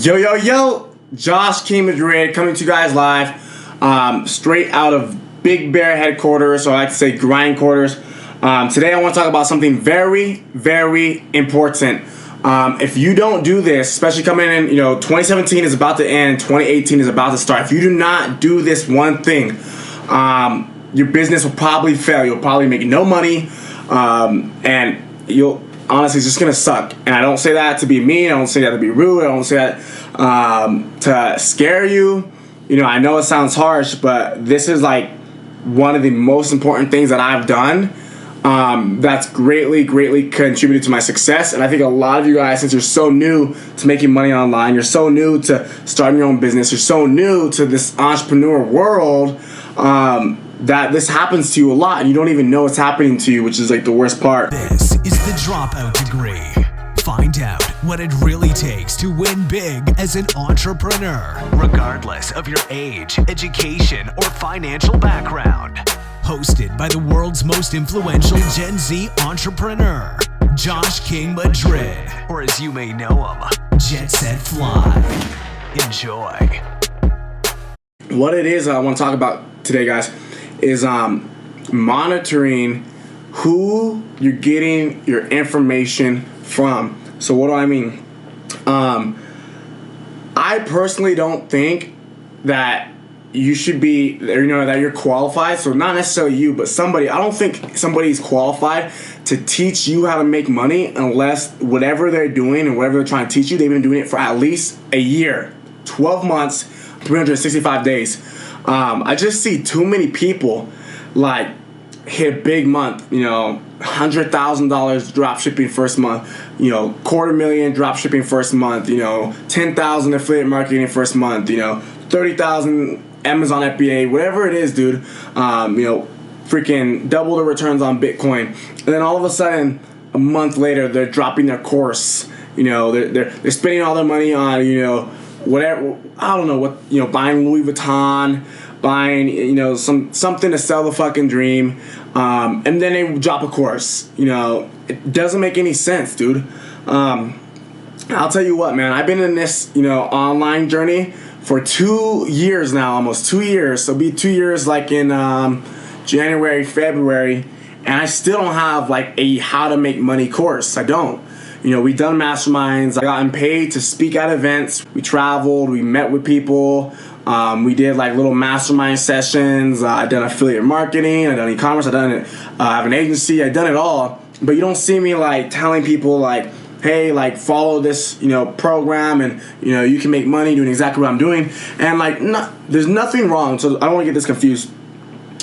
Yo, Josh King Madrid coming to you guys live, straight out of Big Bear headquarters, or I like to say grind quarters. Today I want to talk about something very, very important. If you don't do this, especially coming in, 2017 is about to end, 2018 is about to start. If you do not do this one thing, your business will probably fail. You'll probably make no money, and you'll honestly, it's just gonna suck. And I don't say that to be mean. I don't say that to be rude. I don't say that to scare you. I know it sounds harsh, but this is like one of the most important things that I've done. That's greatly contributed to my success. And I think a lot of you guys, since you're so new to making money online, you're so new to starting your own business, you're so new to this entrepreneur world, that this happens to you a lot and you don't even know it's happening to you, which is like the worst part. This is the Dropout Degree. Find out what it really takes to win big as an entrepreneur, regardless of your age, education, or financial background. Hosted by the world's most influential Gen Z entrepreneur, Josh King Madrid, or as you may know him, Jet Set Fly. Enjoy. What it is I want to talk about today, guys, is monitoring who you're getting your information from. So what do I mean? I personally don't think that you should be, that you're qualified. So not necessarily you, but somebody. I don't think somebody's qualified to teach you how to make money unless whatever they're doing and whatever they're trying to teach you, they've been doing it for at least a year, 12 months, 365 days. I just see too many people like hit a big month, $100,000 dropshipping first month, $250,000 dropshipping first month, $10,000 affiliate marketing first month, $30,000 Amazon FBA, whatever it is, dude. Freaking double the returns on Bitcoin, and then all of a sudden, a month later, they're dropping their course. They're spending all their money on whatever, I don't know what, buying Louis Vuitton, buying something to sell the fucking dream, and then they drop a course. It doesn't make any sense, dude. I'll tell you what, man, I've been in this online journey for 2 years now, almost 2 years. So it'll be 2 years like in January, February, and I still don't have like a how to make money course. I don't. We done masterminds. I gotten paid to speak at events. We traveled. We met with people. We did like little mastermind sessions. I done affiliate marketing. I done e-commerce. I done it. I have an agency. I done it all. But you don't see me like telling people like, hey, like follow this program and you can make money doing exactly what I'm doing. And like there's nothing wrong. So I don't want to get this confused.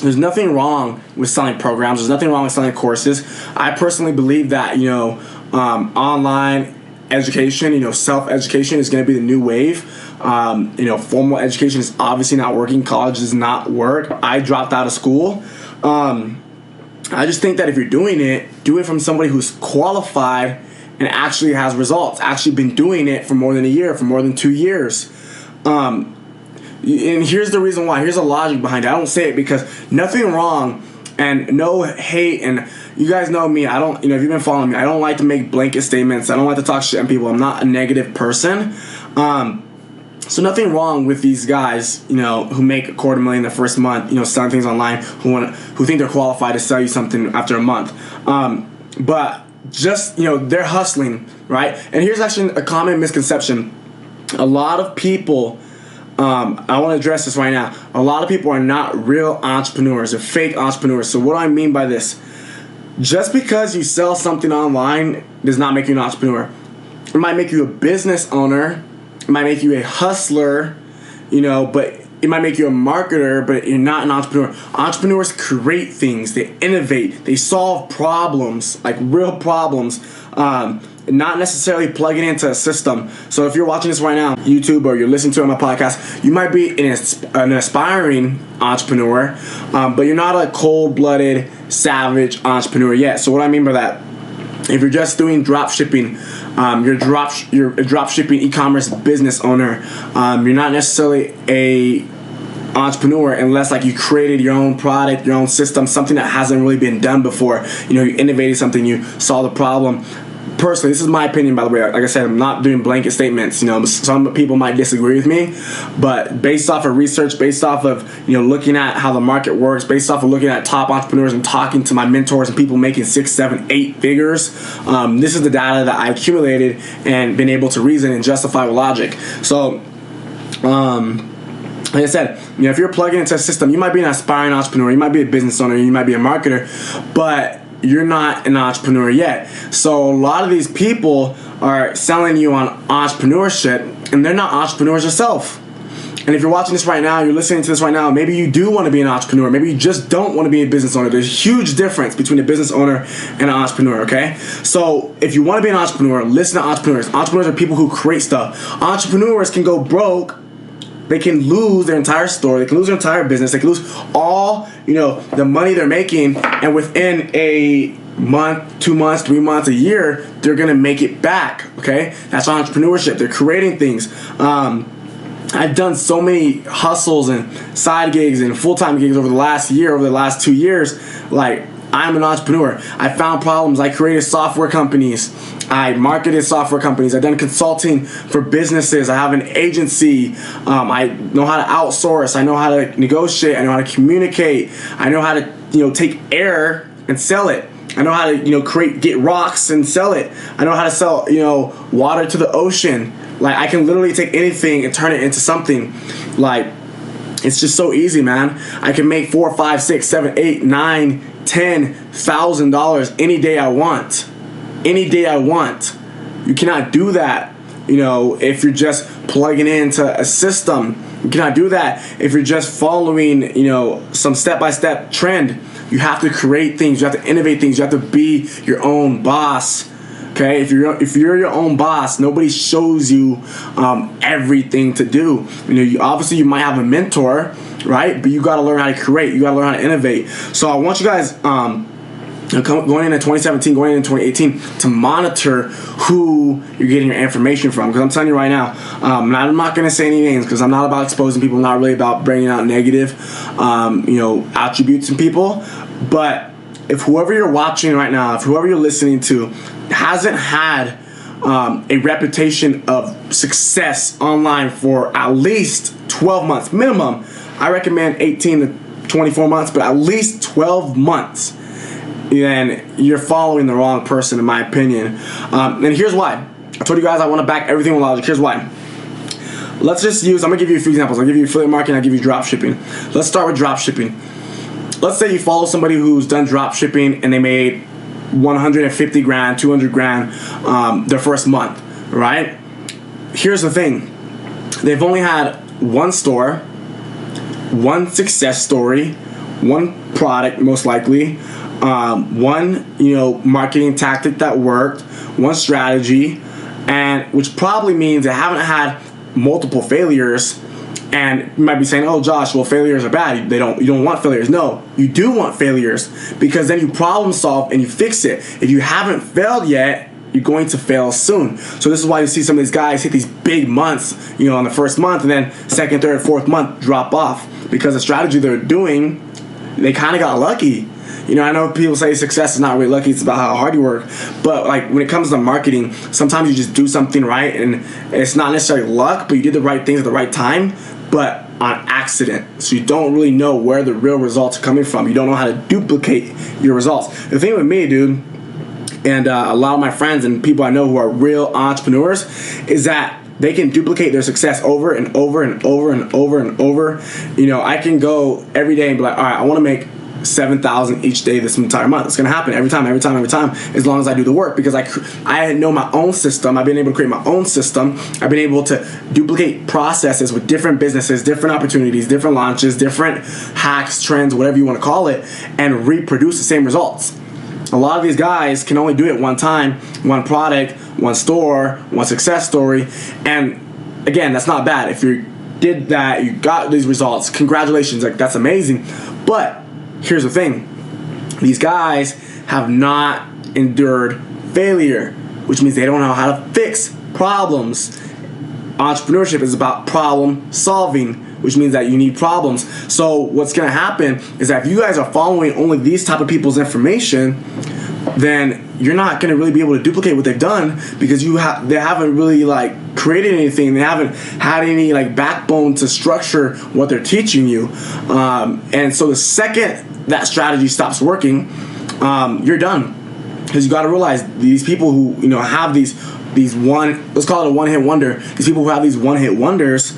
There's nothing wrong with selling programs. There's nothing wrong with selling courses. I personally believe that online education, self-education is going to be the new wave. Formal education is obviously not working. College does not work. I dropped out of school. I just think that if you're doing it, do it from somebody who's qualified and actually has results, actually been doing it for more than a year, for more than 2 years. And here's the reason why. Here's the logic behind it. I don't say it because nothing wrong and no hate. And you guys know me. I don't, if you've been following me, I don't like to make blanket statements. I don't like to talk shit on people. I'm not a negative person. So nothing wrong with these guys, who make $250,000 the first month, selling things online, who think they're qualified to sell you something after a month. But just, they're hustling, right? And here's actually a common misconception. A lot of people, I want to address this right now. A lot of people are not real entrepreneurs. They're fake entrepreneurs. So what do I mean by this? Just because you sell something online does not make you an entrepreneur. It might make you a business owner. It might make you a hustler, but it might make you a marketer, but you're not an entrepreneur. Entrepreneurs create things. They innovate. They solve problems, like real problems, not necessarily plugging into a system. So if you're watching this right now, YouTube, or you're listening to it on my podcast, you might be an aspiring entrepreneur, but you're not a cold-blooded, savage entrepreneur yet. So what I mean by that, if you're just doing drop shipping, you're a drop shipping e-commerce business owner, you're not necessarily a entrepreneur unless like you created your own product, your own system, something that hasn't really been done before. You innovated something, you solved a problem. personally, this is my opinion, by the way. Like I said, I'm not doing blanket statements. Some people might disagree with me, but based off of research, based off of looking at how the market works, based off of looking at top entrepreneurs and talking to my mentors and people making 6, 7, 8 figures, this is the data that I accumulated and been able to reason and justify with logic. So, like I said, if you're plugging into a system, you might be an aspiring entrepreneur, you might be a business owner, you might be a marketer, but you're not an entrepreneur yet. So a lot of these people are selling you on entrepreneurship, and they're not entrepreneurs themselves. And if you're watching this right now, you're listening to this right now, maybe you do want to be an entrepreneur, maybe you just don't want to be a business owner. There's a huge difference between a business owner and an entrepreneur, okay? So if you want to be an entrepreneur, listen to entrepreneurs. Entrepreneurs are people who create stuff. Entrepreneurs can go broke. They can lose their entire store. They can lose their entire business. They can lose all, the money they're making. And within a month, 2 months, 3 months, a year, they're going to make it back, okay? That's entrepreneurship. They're creating things. I've done so many hustles and side gigs and full-time gigs over the last year, over the last 2 years. Like, I'm an entrepreneur. I found problems. I created software companies. I marketed software companies. I've done consulting for businesses. I have an agency. I know how to outsource. I know how to negotiate. I know how to communicate. I know how to, take air and sell it. I know how to, get rocks and sell it. I know how to sell, water to the ocean. Like, I can literally take anything and turn it into something. Like, it's just so easy, man. I can make $4, $5, $6, $7, $8, $9, $10,000 any day I want. Any day I want. You cannot do that, if you're just plugging into a system. You cannot do that if you're just following, some step-by-step trend. You have to create things. You have to innovate things. You have to be your own boss. Okay, if you're your own boss, nobody shows you everything to do. Obviously you might have a mentor, right? But you got to learn how to create. You got to learn how to innovate. So I want you guys going into 2017, going into 2018, to monitor who you're getting your information from. Because I'm telling you right now, I'm not going to say any names because I'm not about exposing people. I'm not really about bringing out negative, attributes in people. But if whoever you're watching right now, if whoever you're listening to hasn't had a reputation of success online for at least 12 months minimum, I recommend 18 to 24 months, but at least 12 months, then you're following the wrong person, in my opinion. And here's why. I told you guys I want to back everything with logic. Here's why. Let's just use, I'm going to give you a few examples. I'll give you affiliate marketing, I'll give you drop shipping. Let's start with drop shipping. Let's say you follow somebody who's done drop shipping and they made 150 grand, 200 grand their first month, right? Here's the thing. They've only had one store, one success story, one product most likely, one marketing tactic that worked, one strategy, and which probably means they haven't had multiple failures. And you might be saying, "Oh, Josh, well, failures are bad. You don't want failures." No, you do want failures because then you problem solve and you fix it. If you haven't failed yet, you're going to fail soon. So this is why you see some of these guys hit these big months, on the first month, and then second, third, fourth month drop off because the strategy they're doing, they kind of got lucky. I know people say success is not really lucky, it's about how hard you work. But like when it comes to marketing, sometimes you just do something right and it's not necessarily luck, but you did the right things at the right time, but on accident. So you don't really know where the real results are coming from. You don't know how to duplicate your results. The thing with me, dude, and a lot of my friends and people I know who are real entrepreneurs, is that they can duplicate their success over and over and over and over and over. I can go every day and be like, all right, I want to make 7,000 each day this entire month. It's gonna happen every time, as long as I do the work, because I know my own system. I've been able to create my own system. I've been able to duplicate processes with different businesses, different opportunities, different launches, different hacks, trends, whatever you want to call it, and reproduce the same results. A lot of these guys can only do it one time, one product, one store, one success story, and again, that's not bad. If you did that, you got these results, congratulations, like that's amazing. But here's the thing. These guys have not endured failure, which means they don't know how to fix problems. Entrepreneurship is about problem solving, which means that you need problems. So what's going to happen is that if you guys are following only these type of people's information, then you're not going to really be able to duplicate what they've done, because they haven't really like created anything. They haven't had any like backbone to structure what they're teaching you. And so the second that strategy stops working, you're done. Because you got to realize these people who have these let's call it a one-hit wonder. These people who have these one-hit wonders,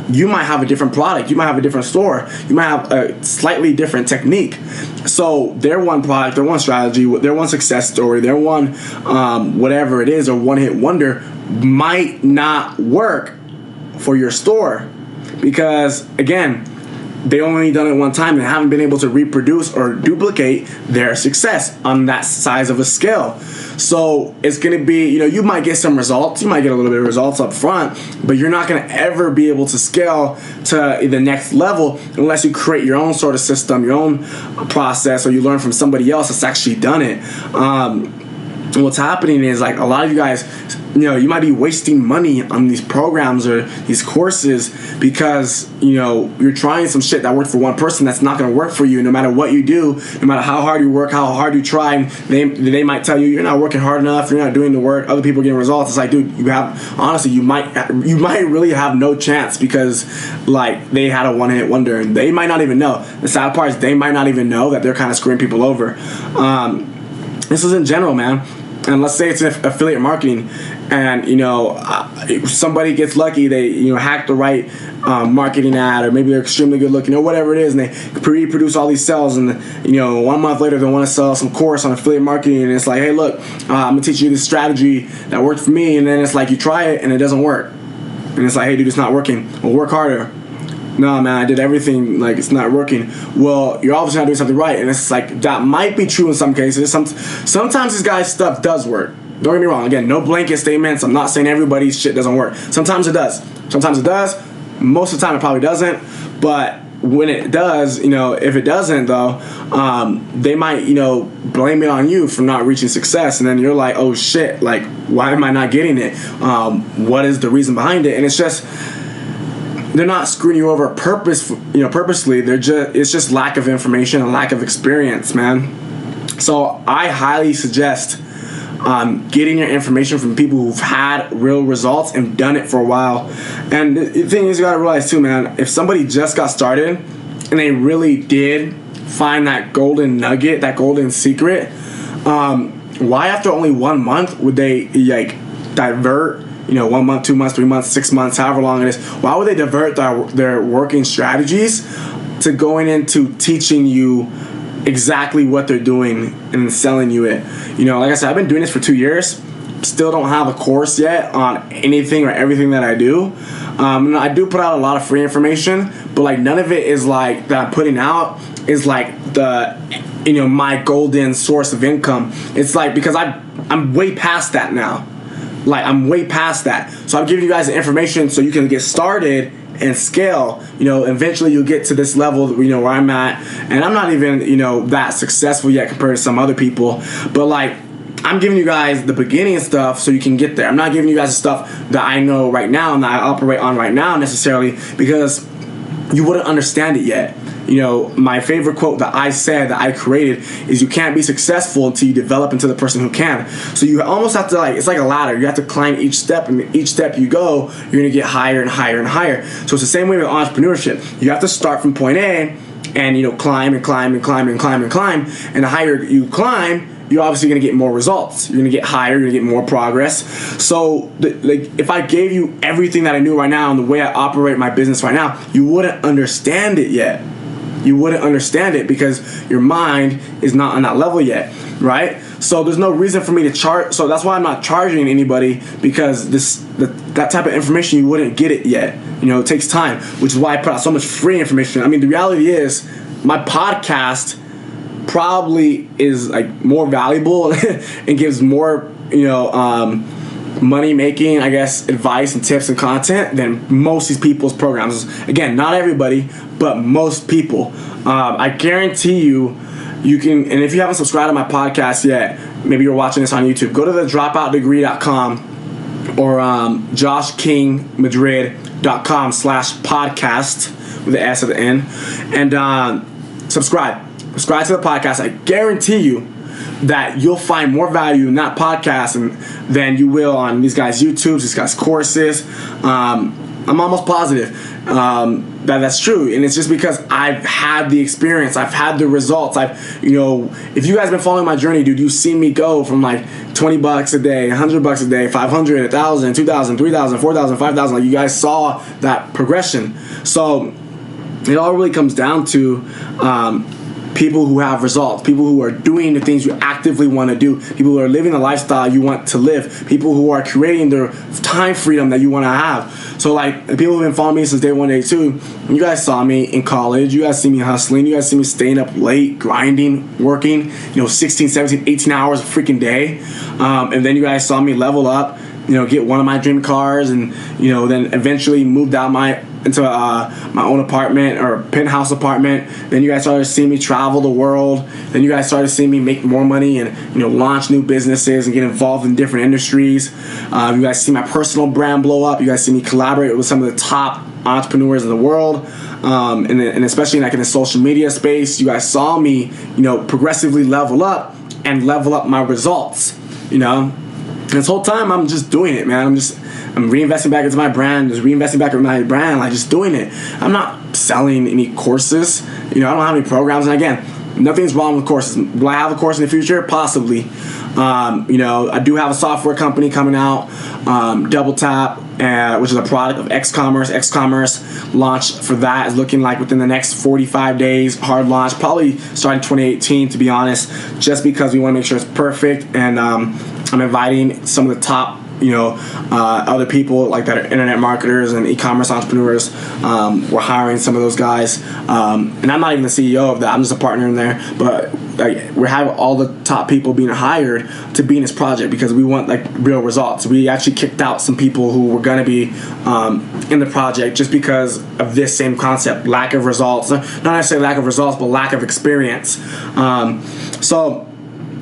you might have a different product, you might have a different store, you might have a slightly different technique. So their one product, their one strategy, their one success story, their one whatever it is, or one-hit wonder might not work for your store, because again, they only done it one time and haven't been able to reproduce or duplicate their success on that size of a scale. So it's going to be, you might get some results, you might get a little bit of results up front, but you're not going to ever be able to scale to the next level unless you create your own sort of system, your own process, or you learn from somebody else that's actually done it. And what's happening is, like, a lot of you guys, you might be wasting money on these programs or these courses because, you're trying some shit that worked for one person that's not going to work for you. No matter what you do, no matter how hard you work, how hard you try, they might tell you you're not working hard enough, you're not doing the work, other people are getting results. It's like, dude, you might really have no chance because, like, they had a one-hit wonder, and they might not even know. The sad part is they might not even know that they're kind of screwing people over. This is in general, man. And let's say it's affiliate marketing, and somebody gets lucky, they hack the right marketing ad, or maybe they're extremely good looking, or whatever it is, and they reproduce all these sales, and 1 month later they want to sell some course on affiliate marketing, and it's like, hey, look, I'm gonna teach you this strategy that worked for me, and then it's like you try it and it doesn't work, and it's like, hey, dude, it's not working. Well, work harder. No, man, I did everything, like, it's not working. Well, you're obviously not doing something right. And it's like, that might be true in some cases. Sometimes this guy's stuff does work. Don't get me wrong. Again, no blanket statements. I'm not saying everybody's shit doesn't work. Sometimes it does. Sometimes it does. Most of the time it probably doesn't. But when it does, if it doesn't, though, they might, blame it on you for not reaching success. And then you're like, oh, shit, like, why am I not getting it? What is the reason behind it? And it's just... they're not screwing you over purposely. It's just lack of information and lack of experience, man. So I highly suggest getting your information from people who've had real results and done it for a while. And the thing is, you gotta realize too, man, if somebody just got started and they really did find that golden nugget, that golden secret, why after only 1 month would they like divert 1 month, 2 months, 3 months, 6 months, however long it is? Why would they divert their working strategies to going into teaching you exactly what they're doing and selling you it? Like I said, I've been doing this for 2 years. Still don't have a course yet on anything or everything that I do. I do put out a lot of free information, but like none of it is like that I'm putting out is like the my golden source of income. It's like, because I'm way past that now. Like, I'm way past that. So I'm giving you guys the information so you can get started and scale. Eventually you'll get to this level, where I'm at. And I'm not even, that successful yet compared to some other people. But, like, I'm giving you guys the beginning stuff so you can get there. I'm not giving you guys the stuff that I know right now and that I operate on right now necessarily, because you wouldn't understand it yet. My favorite quote that I said, that I created, is you can't be successful until you develop into the person who can. So you almost have to, like, it's like a ladder. You have to climb each step, and each step you go, you're going to get higher and higher and higher. So it's the same way with entrepreneurship. You have to start from point A and, climb and climb and climb and climb and climb. And the higher you climb, you're obviously going to get more results. You're going to get higher. You're going to get more progress. So, if I gave you everything that I knew right now and the way I operate my business right now, you wouldn't understand it yet. You wouldn't understand it because your mind is not on that level yet, right? So there's no reason for me to charge. So that's why I'm not charging anybody, because that type of information, you wouldn't get it yet. It takes time, which is why I put out so much free information. I mean, the reality is my podcast probably is like more valuable and gives more, money making, I guess, advice and tips and content than most of these people's programs. Again, not everybody, but most people. I guarantee you can, and if you haven't subscribed to my podcast yet, maybe you're watching this on YouTube, go to the dropoutdegree.com or joshkingmadrid.com/podcast with the S at the end, and subscribe to the podcast. I guarantee you that you'll find more value in that podcast than you will on these guys' YouTubes, these guys' courses. I'm almost positive that's true, and it's just because I've had the experience, I've had the results. If you guys have been following my journey, dude, you've seen me go from like $20 a day, $100 a day, 500, 1,000, 2,000, 3,000, 4,000, 5,000. Like, you guys saw that progression. So it all really comes down to people who have results, people who are doing the things you actively want to do, people who are living the lifestyle you want to live, people who are creating the time freedom that you want to have. So, like, the people who've been following me since day one, day two, you guys saw me in college, you guys see me hustling, you guys see me staying up late, grinding, working, 16, 17, 18 hours a freaking day. And then you guys saw me level up, get one of my dream cars, and, then eventually moved out into my own apartment or penthouse apartment. Then you guys started seeing me travel the world. Then you guys started seeing me make more money and launch new businesses and get involved in different industries. You guys see my personal brand blow up. You guys see me collaborate with some of the top entrepreneurs in the world, and especially like in the social media space. You guys saw me progressively level up and level up my results. This whole time I'm just doing it, man. I'm reinvesting back into my brand, like just doing it. I'm not selling any courses. I don't have any programs. And again, nothing's wrong with courses. Will I have a course in the future? Possibly. I do have a software company coming out, Double Tap, which is a product of Excommerce. Excommerce launch for that is looking like within the next 45 days, hard launch, probably starting 2018, to be honest, just because we want to make sure it's perfect. And I'm inviting some of the top other people like that are internet marketers and e-commerce entrepreneurs. We're hiring some of those guys, and I'm not even the CEO of that. I'm just a partner in there, but we're having all the top people being hired to be in this project because we want real results. We actually kicked out some people who were going to be in the project just because of this same concept: lack of results. Not necessarily lack of results, but lack of experience. So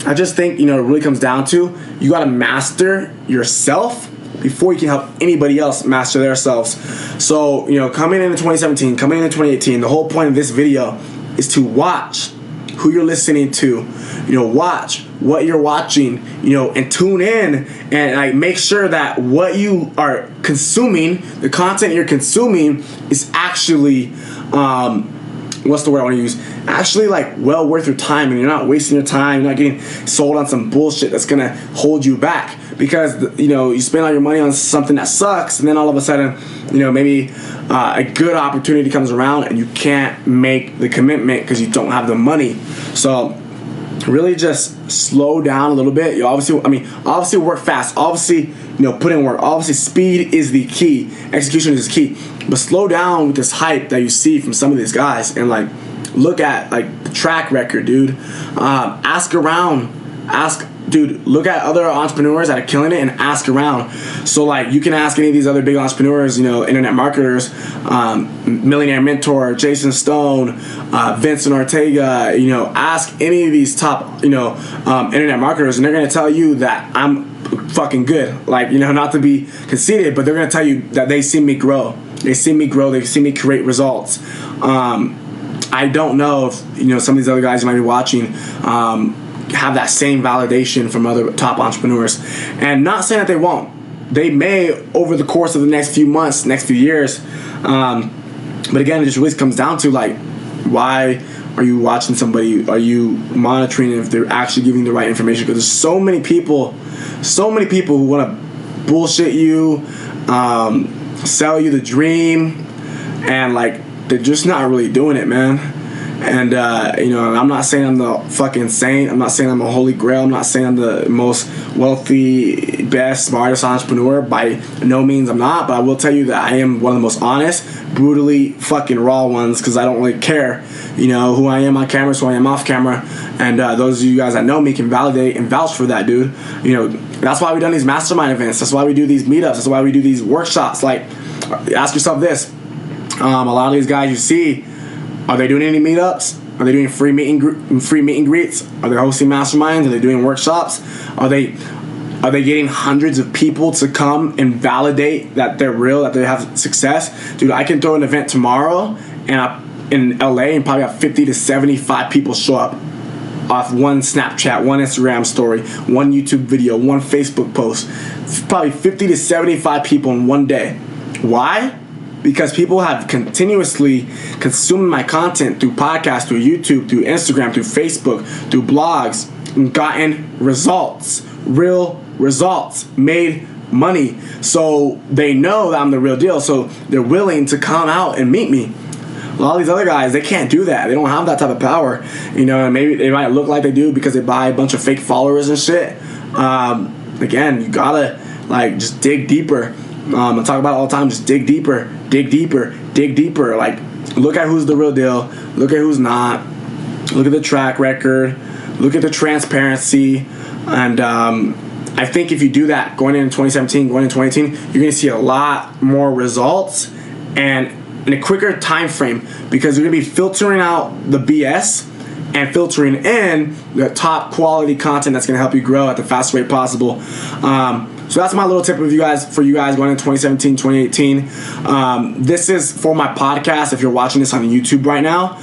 I just think it really comes down to you got to master yourself before you can help anybody else master themselves. So coming into 2017, coming into 2018, the whole point of this video is to watch who you're listening to, watch what you're watching, and tune in and make sure that what you are consuming, the content you're consuming, is actually what's the word I want to use? Actually, well worth your time, and you're not wasting your time. You're not getting sold on some bullshit that's gonna hold you back because you spend all your money on something that sucks, and then all of a sudden, maybe a good opportunity comes around and you can't make the commitment because you don't have the money. So really, just slow down a little bit. You obviously work fast. Obviously, put in work. Obviously, speed is the key. Execution is the key. But slow down with this hype that you see from some of these guys, and look at the track record, dude. Ask around. Look at other entrepreneurs that are killing it and ask around. So you can ask any of these other big entrepreneurs, internet marketers, Millionaire Mentor, Jason Stone, Vincent Ortega. Ask any of these top internet marketers, and they're gonna tell you that I'm fucking good. Not to be conceited, but they're gonna tell you that they see me grow. They see me grow. They see me create results. I don't know if some of these other guys you might be watching have that same validation from other top entrepreneurs, and not saying that they won't. They may over the course of the next few months, next few years. But again, it just really comes down to why are you watching somebody? Are you monitoring if they're actually giving the right information? Because there's so many people who want to bullshit you, sell you the dream, and they're just not really doing it, man. And I'm not saying I'm the fucking saint. I'm not saying I'm a holy grail. I'm not saying I'm the most wealthy, best, smartest entrepreneur. By no means I'm not. But I will tell you that I am one of the most honest, brutally fucking raw ones, because I don't really care who I am on camera, who I am off camera. And those of you guys that know me can validate and vouch for that, dude. That's why we've done these mastermind events. That's why we do these meetups. That's why we do these workshops. Ask yourself this. A lot of these guys you see, are they doing any meetups? Are they doing free meet and greets? Are they hosting masterminds? Are they doing workshops? Are they getting hundreds of people to come and validate that they're real, that they have success? Dude, I can throw an event tomorrow and in LA and probably have 50 to 75 people show up. off one Snapchat, one Instagram story, one YouTube video, one Facebook post. Probably 50 to 75 people in one day. Why? Because people have continuously consumed my content through podcasts, through YouTube, through Instagram, through Facebook, through blogs, and gotten results, real results, made money. So they know that I'm the real deal. So they're willing to come out and meet me. A lot of these other guys, they can't do that. They don't have that type of power. And maybe they might look like they do because they buy a bunch of fake followers and shit. Again, you gotta just dig deeper. I talk about it all the time. Just dig deeper, dig deeper, dig deeper. Look at who's the real deal. Look at who's not. Look at the track record. Look at the transparency. And I think if you do that going into 2017, going into 2018, you're going to see a lot more results and in a quicker time frame, because you're going to be filtering out the BS and filtering in the top quality content that's going to help you grow at the fastest rate possible. So that's my little tip for you guys going into 2017, 2018. This is for my podcast. If you're watching this on YouTube right now,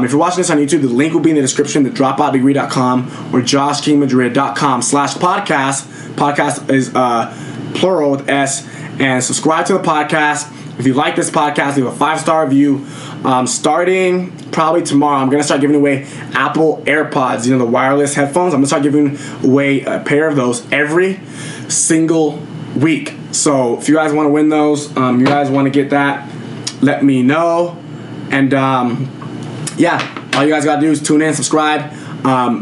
if you're watching this on YouTube, the link will be in the description, the dropoutdegree.com or joshkingmadrid.com/podcast. Podcast is plural with S. And subscribe to the podcast. If you like this podcast, leave a 5-star review. Starting probably tomorrow, I'm going to start giving away Apple AirPods, the wireless headphones. I'm going to start giving away a pair of those every single week. So if you guys want to win those, you guys want to get that, let me know. And yeah, all you guys got to do is tune in, subscribe,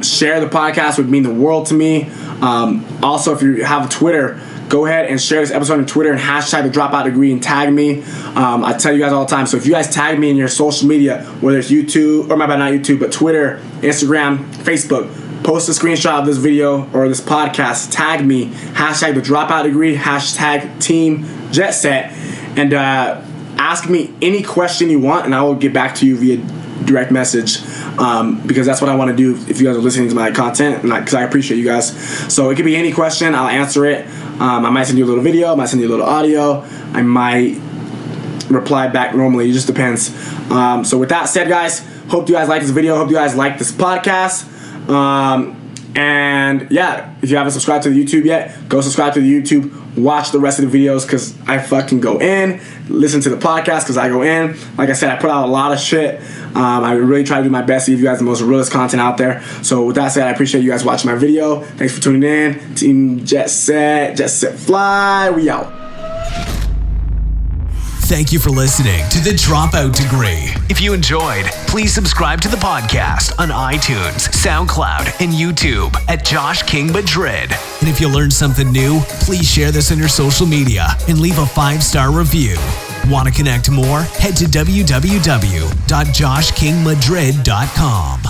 share the podcast. It would mean the world to me. Also, if you have Twitter, go ahead and share this episode on Twitter and hashtag the Dropout Degree and tag me. I tell you guys all the time. So if you guys tag me in your social media, whether it's YouTube, or not YouTube, but Twitter, Instagram, Facebook, post a screenshot of this video or this podcast, tag me, hashtag the Dropout Degree, hashtag Team Jet Set, and ask me any question you want, and I will get back to you via direct message, because that's what I want to do if you guys are listening to my content, because I appreciate you guys. So it could be any question, I'll answer it. I might send you a little video, I might send you a little audio, I might reply back normally, it just depends. So with that said, guys, hope you guys like this video, hope you guys like this podcast. And yeah, if you haven't subscribed to the YouTube yet, go subscribe to the YouTube, watch the rest of the videos, because I fucking go in, listen to the podcast because I go in. Like I said, I put out a lot of shit. I really try to do my best to give you guys the most realist content out there. So with that said, I appreciate you guys watching my video. Thanks for tuning in. Team Jet Set Fly, we out. Thank you for listening to The Dropout Degree. If you enjoyed, please subscribe to the podcast on iTunes, SoundCloud, and YouTube at Josh King Madrid. And if you learned something new, please share this on your social media and leave a 5-star review. Want to connect more? Head to www.joshkingmadrid.com.